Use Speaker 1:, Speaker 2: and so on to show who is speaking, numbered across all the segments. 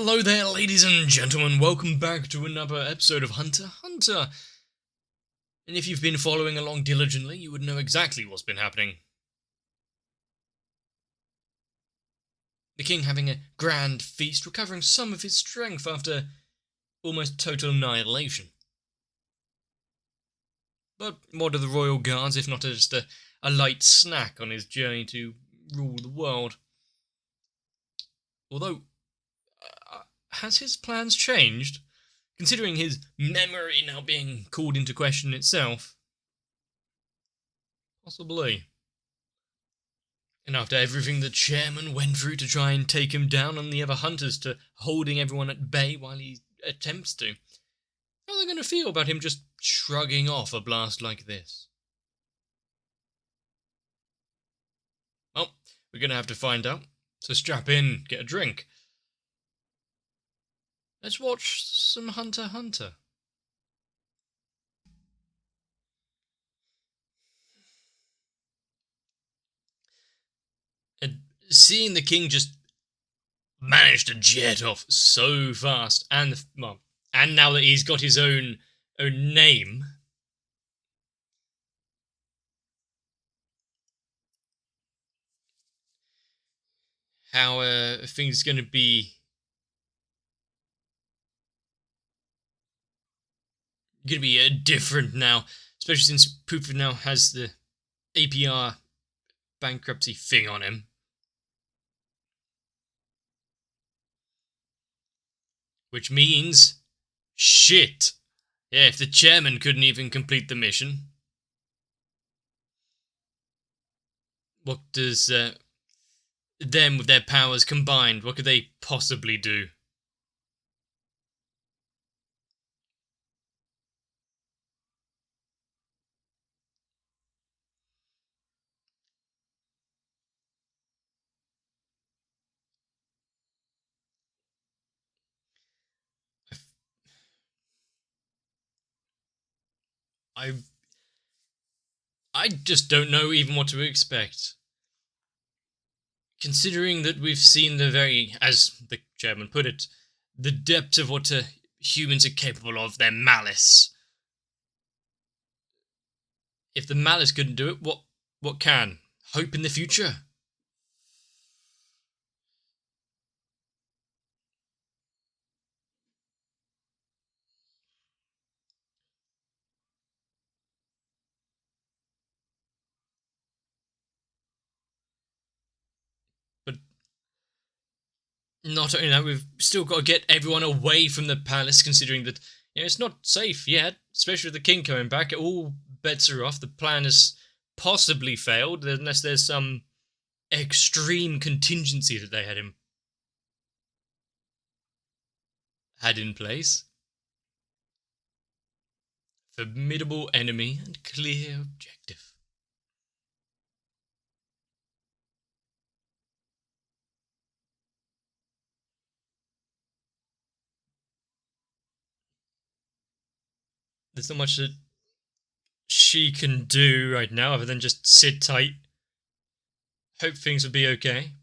Speaker 1: Hello there, ladies and gentlemen. Welcome back to another episode of Hunter x Hunter. And if you've been following along diligently, you would know exactly what's been happening. The king having a grand feast, recovering some of his strength after almost total annihilation. But what are the royal guards if not just a light snack on his journey to rule the world? Although, has his plans changed? Considering his memory now being called into question itself? Possibly. And after everything the chairman went through to try and take him down, and the other hunters to holding everyone at bay while he attempts to, how are they going to feel about him just shrugging off a blast like this? Well, we're going to have to find out. So strap in, get a drink. Let's watch some Hunter x Hunter. And seeing the king just manage to jet off so fast, and now that he's got his own name, how things going to be different now, especially since Pooper now has the APR bankruptcy thing on him. Which means, shit. Yeah, if the chairman couldn't even complete the mission, what does them with their powers combined, what could they possibly do? I just don't know even what to expect. Considering that we've seen as the chairman put it, the depths of what humans are capable of, their malice. If the malice couldn't do it, what can? Hope in the future? But not only that, we've still got to get everyone away from the palace, considering that it's not safe yet, especially with the king coming back. All bets are off. The plan has possibly failed, unless there's some extreme contingency that they had in place. Formidable enemy and clear objective. There's not much that she can do right now other than just sit tight, hope things will be okay.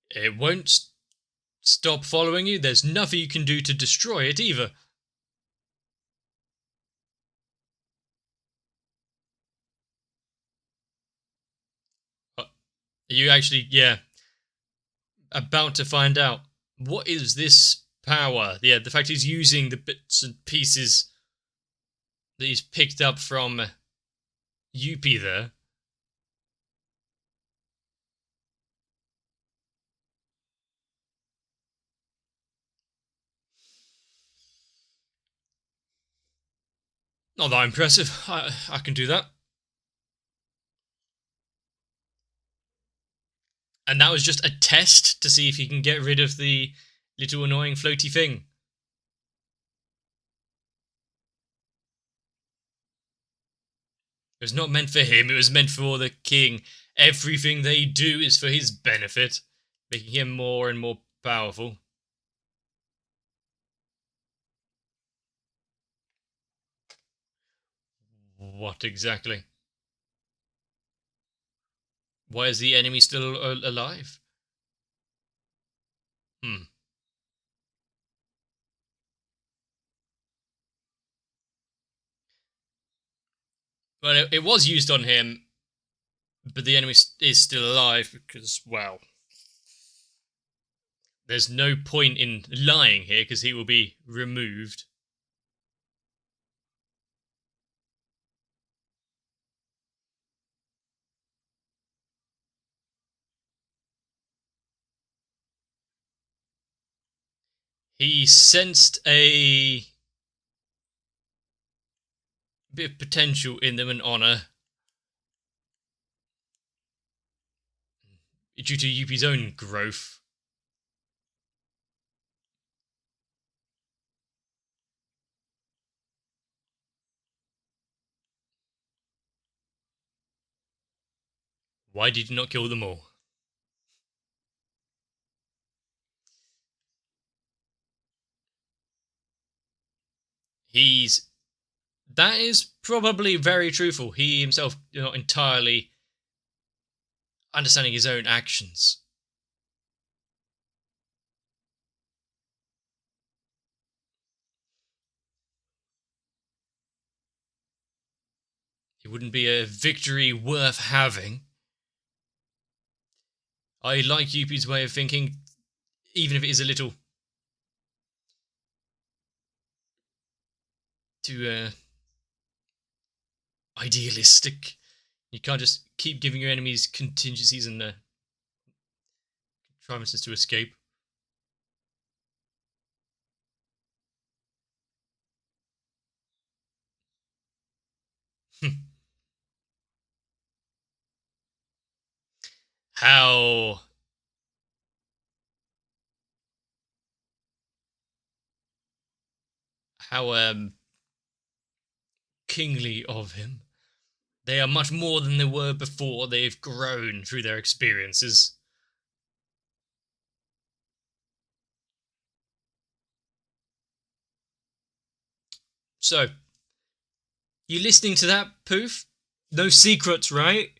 Speaker 1: It won't stop following you. There's nothing you can do to destroy it either. You actually, about to find out. What is this power? Yeah, the fact he's using the bits and pieces that he's picked up from Yuppie there. Not that impressive. I can do that. And that was just a test to see if he can get rid of the little annoying floaty thing. It was not meant for him, it was meant for the king. Everything they do is for his benefit, making him more and more powerful. What exactly? Why is the enemy still alive? Hmm. Well, it was used on him, but the enemy is still alive because, well, there's no point in lying here because he will be removed. He sensed a bit of potential in them and honor due to Yuppie's own growth. Why did he not kill them all? He's that is probably very truthful. He himself not entirely understanding his own actions. It wouldn't be a victory worth having. I like Yuppie's way of thinking, even if it is a little too idealistic. You can't just keep giving your enemies contingencies and contrivances to escape. how how kingly of him. They are much more than they were before. They've grown through their experiences. So, you listening to that, Poof? No secrets, right?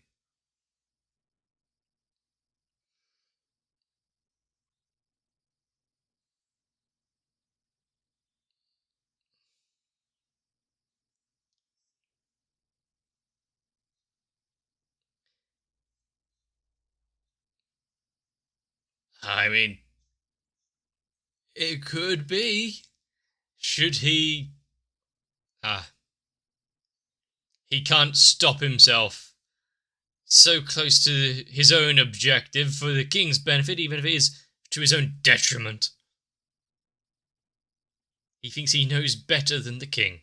Speaker 1: I mean, it could be. Should he? Ah, he can't stop himself. So close to his own objective for the king's benefit, even if it is to his own detriment. He thinks he knows better than the king.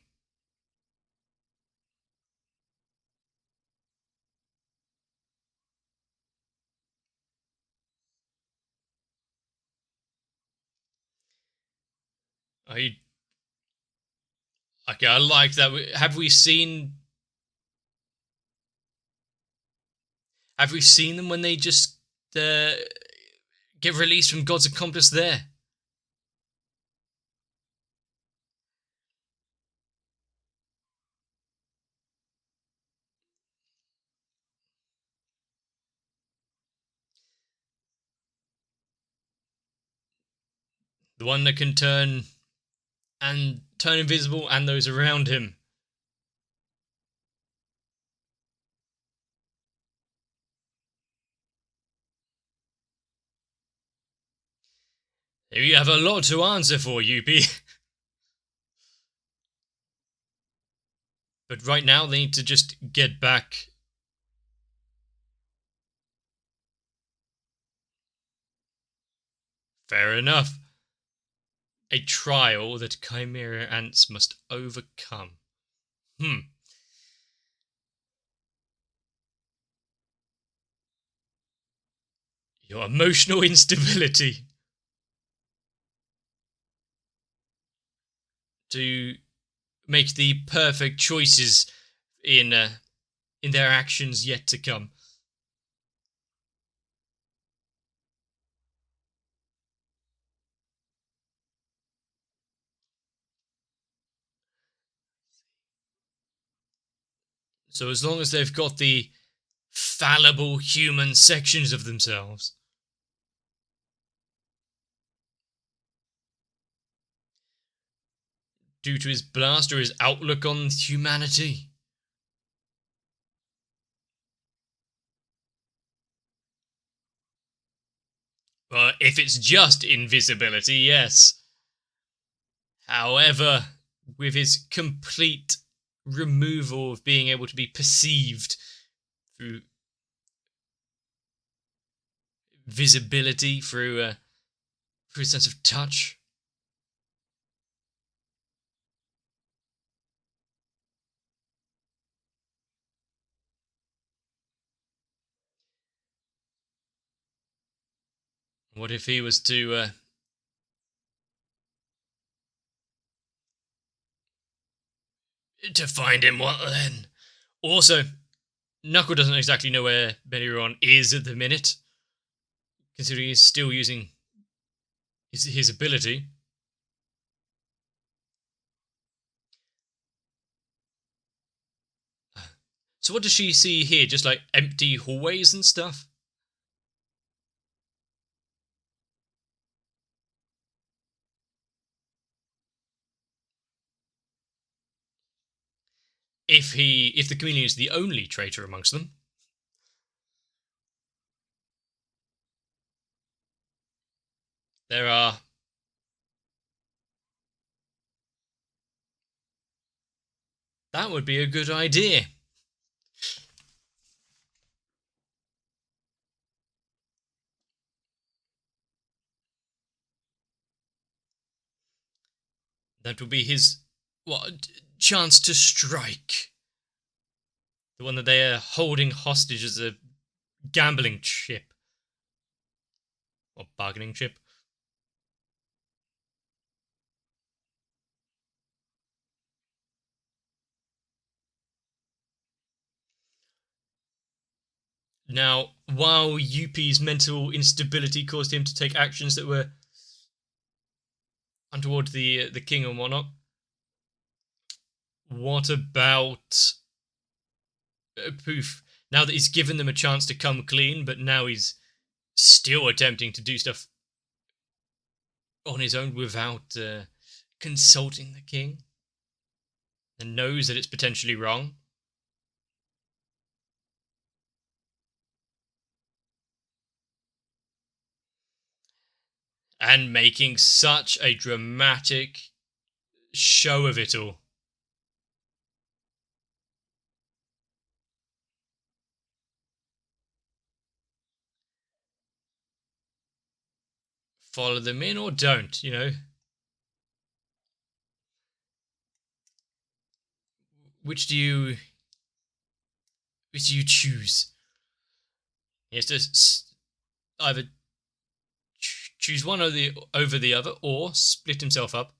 Speaker 1: I okay, I like that. Have we seen them when they just uh, get released from God's accomplice there? The one that can turn invisible and those around him. You have a lot to answer for, Yuppie. But right now they need to just get back. Fair enough. A trial that chimera ants must overcome. Your emotional instability to make the perfect choices in uh, in their actions yet to come. So as long as they've got the fallible human sections of themselves. Due to his blast or his outlook on humanity. But if it's just invisibility, yes. However, with his complete removal of being able to be perceived through visibility, through a sense of touch. What if he was to find him? What then? Also, Knuckle doesn't exactly know where Beniron is at the minute, considering he's still using his ability. So what does she see here? Just like empty hallways and stuff? If the chameleon is the only traitor amongst them. There are... That would be a good idea. That would be his chance to strike. The one that they are holding hostage as a gambling chip. Or bargaining chip. Now, while Yuppie's mental instability caused him to take actions that were untoward the king and whatnot, what about Poof? Now that he's given them a chance to come clean, but now he's still attempting to do stuff on his own without consulting the king, and knows that it's potentially wrong. And making such a dramatic show of it all. Follow them in or don't, you know. Which do you choose? He has to either choose one over the other, or split himself up.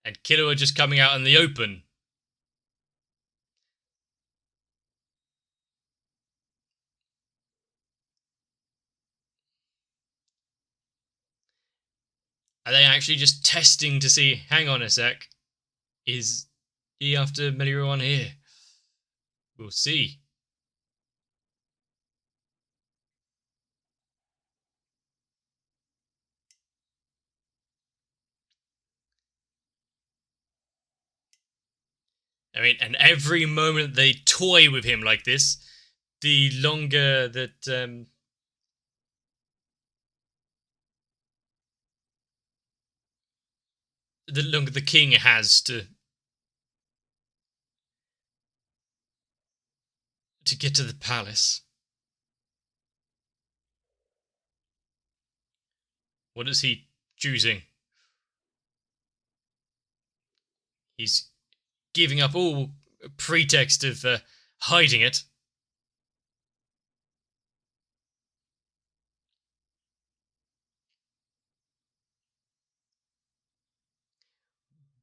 Speaker 1: And Killua just coming out in the open. Are they actually just testing to see, hang on a sec, is he after Meliruan here? We'll see. I mean, and every moment they toy with him like this, the longer that the king has to get to the palace. What is he choosing? He's giving up all pretext of hiding it.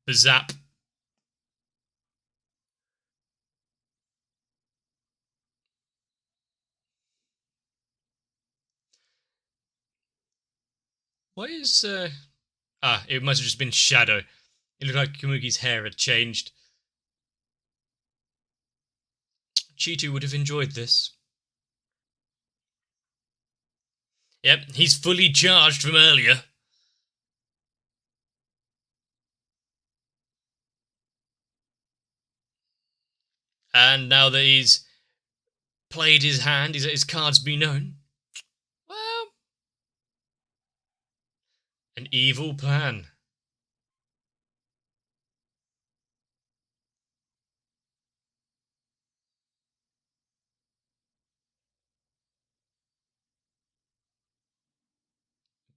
Speaker 1: Bazap. Why is it must have just been shadow. It looked like Kamuki's hair had changed. Cheetu would have enjoyed this. Yep, he's fully charged from earlier. And now that he's played his hand, his cards be known. Well, an evil plan.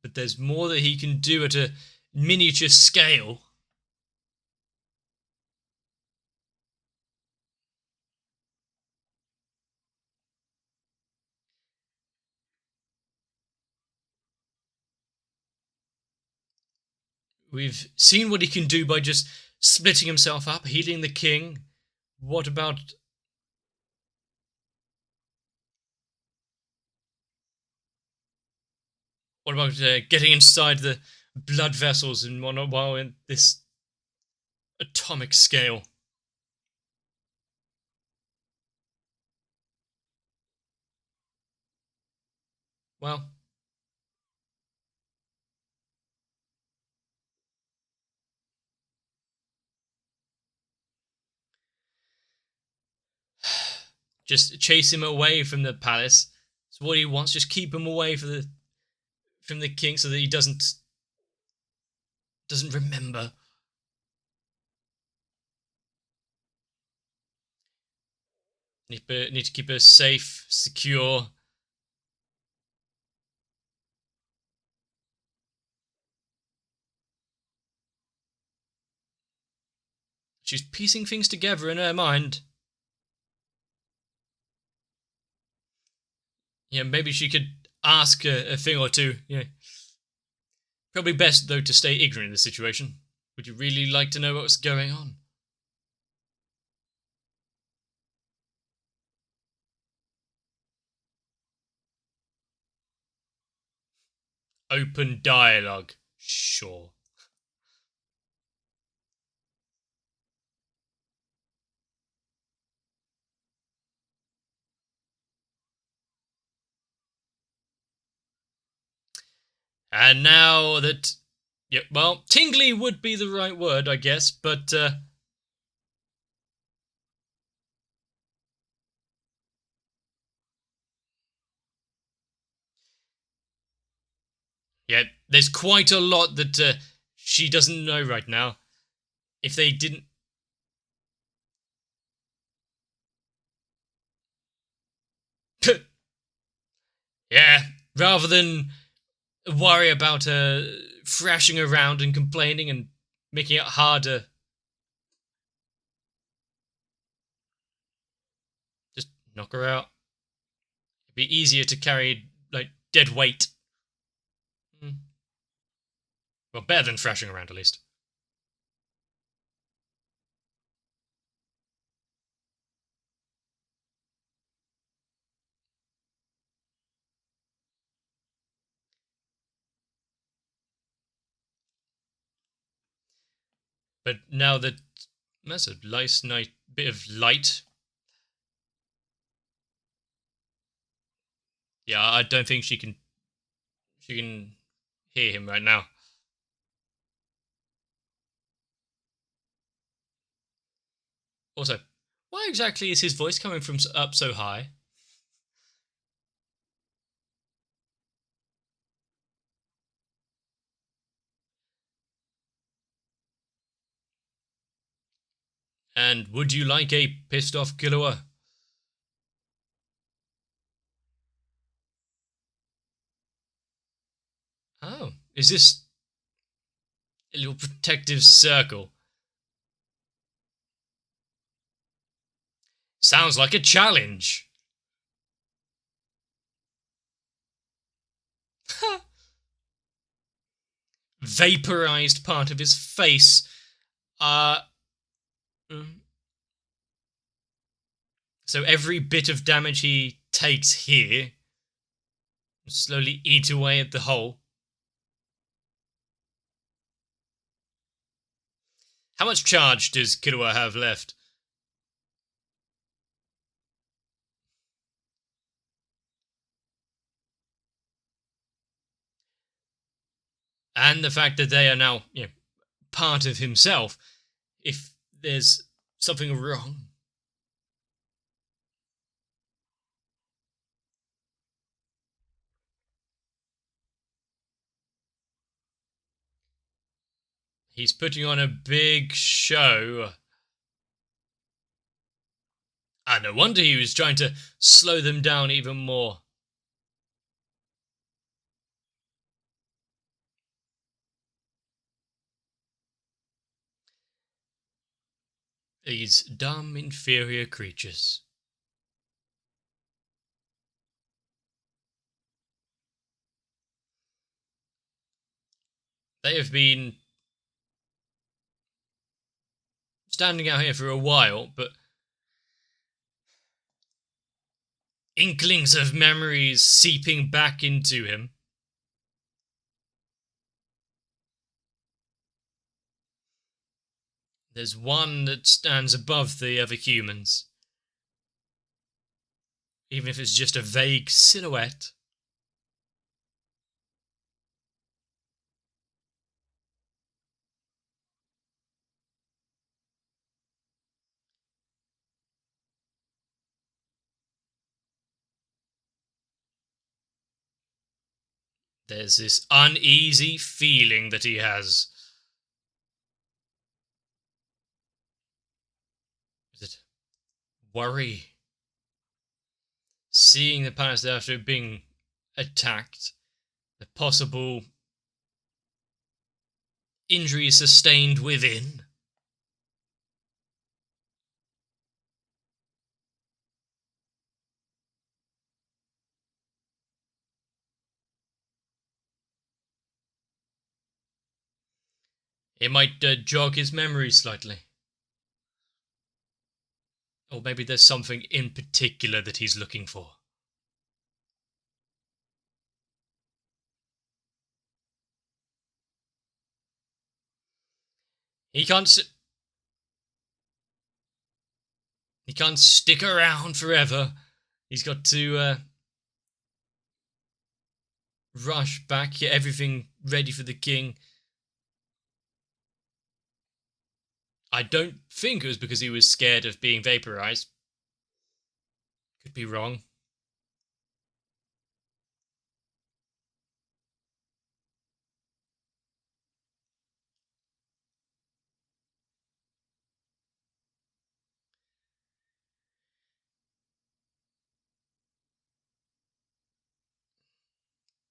Speaker 1: But there's more that he can do at a miniature scale. We've seen what he can do by just splitting himself up, healing the king. What about getting inside the blood vessels and whatnot while in this atomic scale? Well, just chase him away from the palace. It's what he wants. Just keep him away from the king so that he doesn't remember. Need to keep her safe, secure. She's piecing things together in her mind. Yeah, maybe she could ask a thing or two. Yeah. Probably best, though, to stay ignorant of the situation. Would you really like to know what's going on? Open dialogue. Sure. And now that... Yeah, well, tingly would be the right word, I guess, but... yeah, there's quite a lot that she doesn't know right now. If they didn't... yeah, rather than worry about her thrashing around and complaining and making it harder, just knock her out. It'd be easier to carry, like, dead weight. Well, better than thrashing around, at least. But now that that's a nice bit of light. Yeah, I don't think she can hear him right now. Also, why exactly is his voice coming from up so high? And would you like a pissed off Killua? Oh, is this a little protective circle? Sounds like a challenge. Vaporized part of his face. Uh. mm. So every bit of damage he takes here slowly eat away at the hole. How much charge does Killua have left? and the fact that they are now, part of himself. If there's something wrong, he's putting on a big show. And no wonder he was trying to slow them down even more. These dumb, inferior creatures. They have been standing out here for a while, but inklings of memories seeping back into him. There's one that stands above the other humans, even if it's just a vague silhouette. There's this uneasy feeling that he has. Is it worry? Seeing the palace after being attacked, the possible injuries sustained within. It might jog his memory slightly. Or maybe there's something in particular that he's looking for. He can't he can't stick around forever. He's got to rush back, get everything ready for the king. I don't think it was because he was scared of being vaporized. Could be wrong.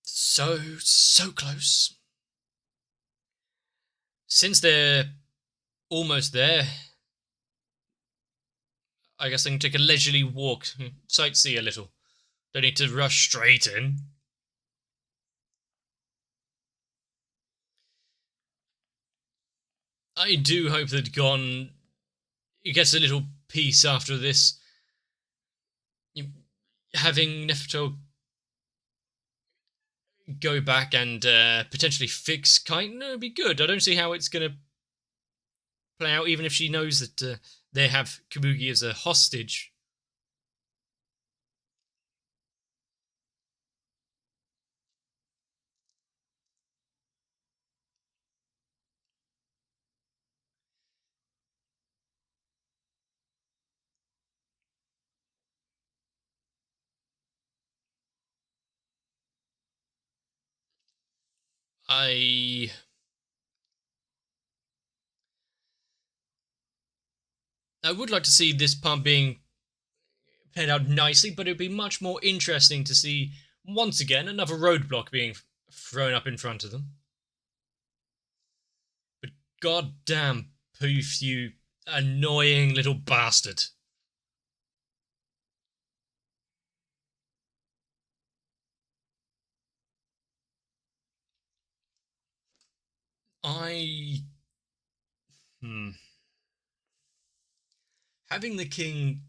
Speaker 1: So close. Since they're almost there, I guess I can take a leisurely walk, sightsee a little. Don't need to rush straight in. I do hope that Gon gets a little peace after this. Having Neferto go back and potentially fix Kaiten would be good. I don't see how it's going to play out, even if she knows that they have Kabugi as a hostage. I would like to see this part being played out nicely, but it'd be much more interesting to see once again another roadblock being thrown up in front of them. But goddamn, Poof, you annoying little bastard. I. Having the king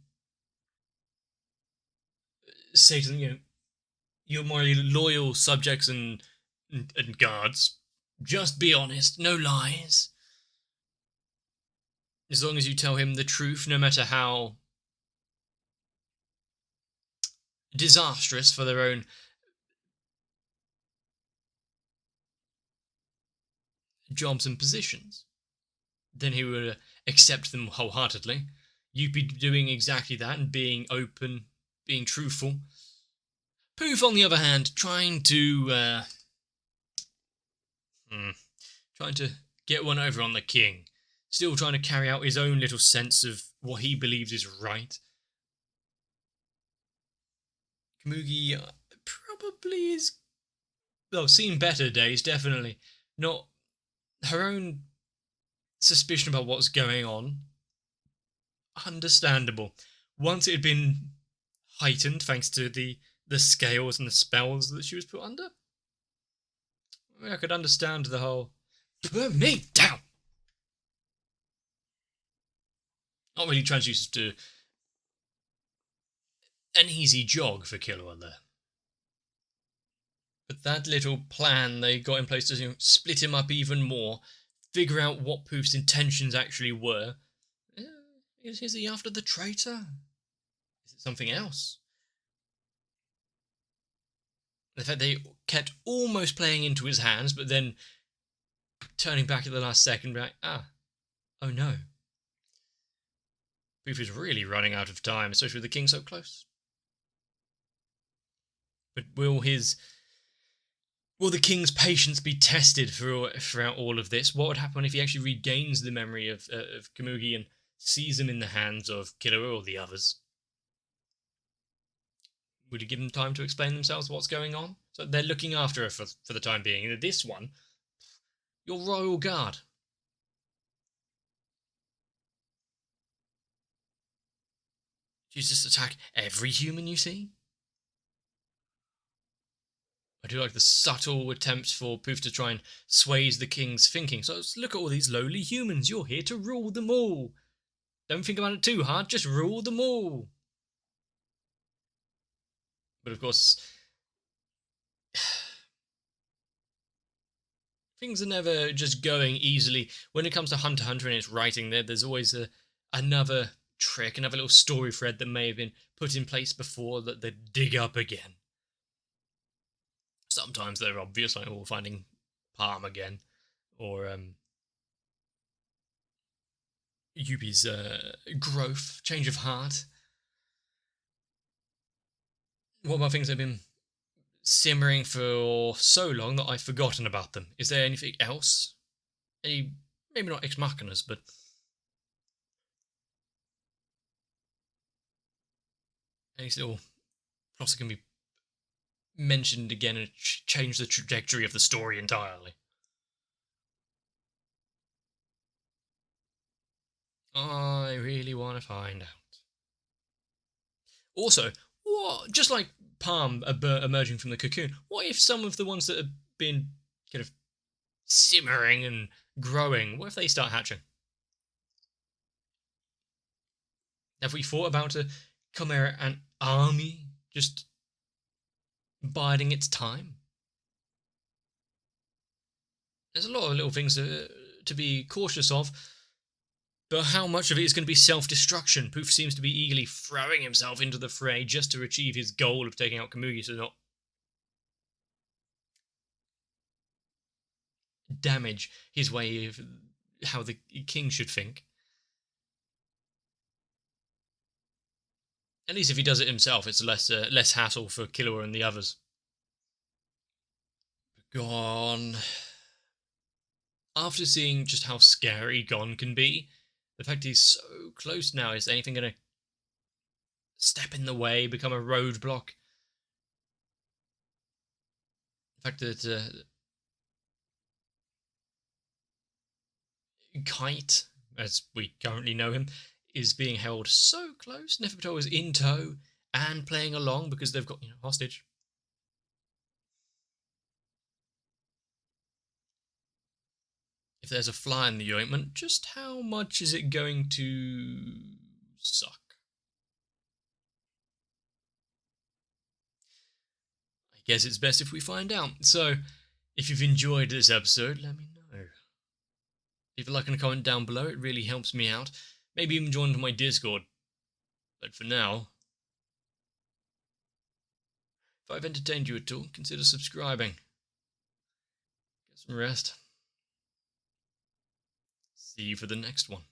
Speaker 1: say to them, you're my loyal subjects and guards. Just be honest, no lies. As long as you tell him the truth, no matter how disastrous for their own jobs and positions, then he would accept them wholeheartedly. You'd be doing exactly that and being open, being truthful. Poof, on the other hand, trying to get one over on the king, still trying to carry out his own little sense of what he believes is right. Komugi probably is, well, seen better days, definitely. Not her own suspicion about what's going on. Understandable. Once it had been heightened thanks to the scales and the spells that she was put under, I could understand the whole burn me down. Not really transduced to an easy jog for Killua there. But that little plan they got in place to split him up even more, figure out what Poof's intentions actually were. Is he after the traitor? Is it something else? The fact they kept almost playing into his hands, but then turning back at the last second, like, oh no. Poof is really running out of time, especially with the king so close. But will the king's patience be tested throughout all of this? What would happen if he actually regains the memory of Komugi and sees him in the hands of Killua or the others? Would he give them time to explain themselves what's going on? So they're looking after her for the time being. This one, your royal guard. Do you just attack every human you see? I do like the subtle attempts for Poof to try and sway the king's thinking. So look at all these lowly humans. You're here to rule them all. Don't think about it too hard. Just rule them all. But of course, things are never just going easily. When it comes to Hunter x Hunter and its writing, there's always another trick, another little story thread that may have been put in place before that they dig up again. Sometimes they're obvious, like finding Palm again, or Yubi's growth, change of heart. What about things that have been simmering for so long that I've forgotten about them? Is there anything else? Maybe not ex machinas, but any little plots that can be mentioned again and change the trajectory of the story entirely? I really want to find out. Also, what, just like Palm emerging from the cocoon, what if some of the ones that have been kind of simmering and growing, what if they start hatching? Have we thought about a Chimera an army just biding its time? There's a lot of little things to be cautious of, but how much of it is going to be self-destruction? Poof seems to be eagerly throwing himself into the fray just to achieve his goal of taking out Komugi, so not damage his way of how the king should think. At least if he does it himself, it's less hassle for Killua and the others. Gon. After seeing just how scary Gon can be, the fact he's so close now, is anything going to step in the way, become a roadblock? The fact that Kite, as we currently know him, is being held so close. Neferpator is in tow and playing along because they've got, hostage. If there's a fly in the ointment, just how much is it going to suck? I guess it's best if we find out. So, if you've enjoyed this episode, let me know. Leave a like and a comment down below, it really helps me out. Maybe even join my Discord. But for now, if I've entertained you at all, consider subscribing. Get some rest. See you for the next one.